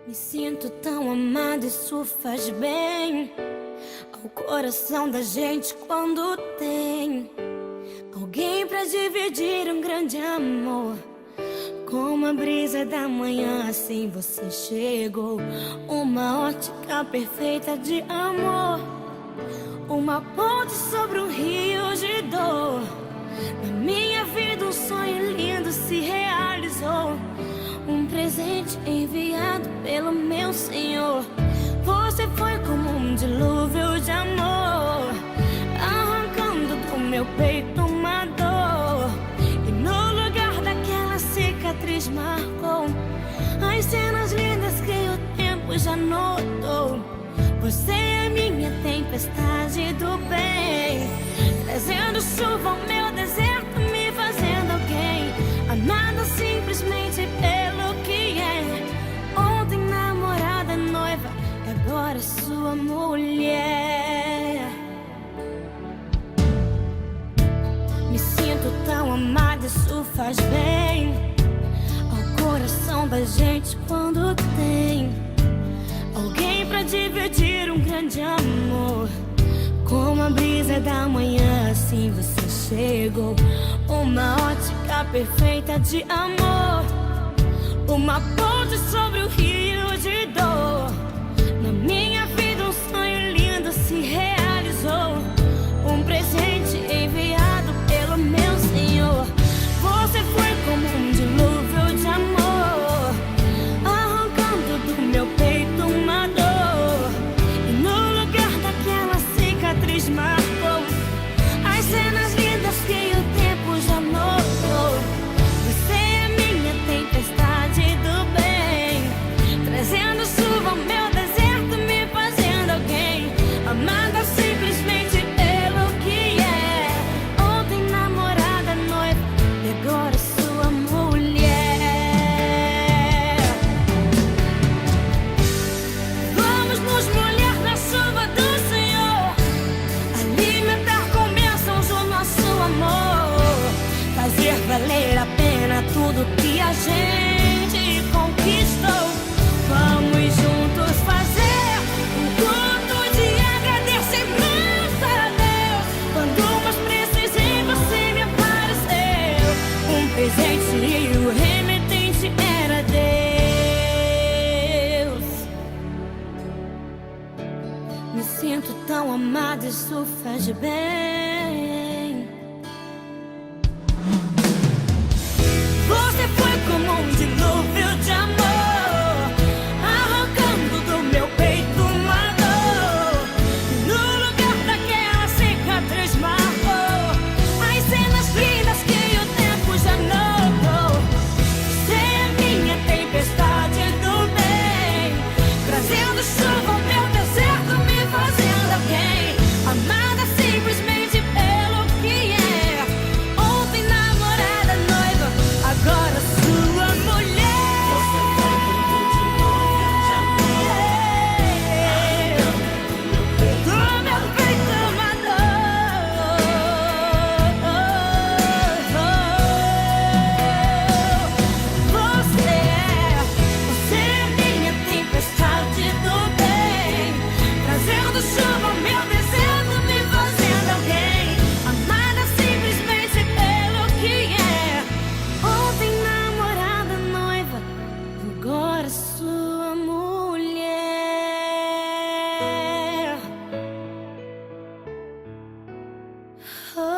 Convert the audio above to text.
Me sinto tão amada, isso faz bem ao coração da gente quando tem alguém pra dividir um grande amor. Como a brisa da manhã, assim você chegou. Uma ótica perfeita de amor, uma ponte sobre um rio de dor. Na minha vida um sonho lindo se realizou, um presente enviado pelo meu Senhor. Você foi como um dilúvio de amor, arrancando do meu peito uma dor. E no lugar daquela cicatriz marcou as cenas lindas que o tempo já notou. Você é minha tempestade do bem, trazendo chuva ao meu deserto, me fazendo alguém amada simplesmente pelo que é. Ontem namorada, noiva, e agora sua mulher. Me sinto tão amada, isso faz bem ao coração da gente quando tem alguém pra dividir um grande amor. Como a brisa da manhã, assim você chegou. Uma ótica perfeita de amor, uma ponte sobre o rio de dor. Na minha vida um sonho lindo se realizou, um presente enviado pelo meu Senhor. Você foi como um dilúvio de amor, arrancando do meu peito uma dor. E no lugar daquela cicatriz marcou as cenas lindas que o tempo já notou. Você é minha tempestade do bem, trazendo chuva ao meu deserto, me fazendo alguém amada simplesmente pelo que é. Ontem namorada, noiva, e agora sua mulher. Vamos nos molhar na chuva do Senhor, alimentar com bênçãos o nosso amor, fazer valer a pena tudo que a gente conquistou. Vamos juntos fazer um culto de agradecimento a Deus. Quando mais precisei, você me apareceu, um presente e o remetente era Deus. Me sinto tão amada, isso faz bem. Você foi como um dilúvio de amor, arrancando do meu peito uma dor. E no lugar daquela cicatriz marcou as cenas lindas que o tempo já notou. Você é minha tempestade do bem, trazendo chuva ao meu deserto, me fazendo alguém amada simplesmente pelo que é. Ontem namorada, noiva, agora sua mulher. Do meu peito uma dor. Você é minha tempestade do bem, trazendo chuva ao meu deserto, me fazendo alguém amada simplesmente pelo que é. Ontem namorada, noiva, agora sua mulher. Oh.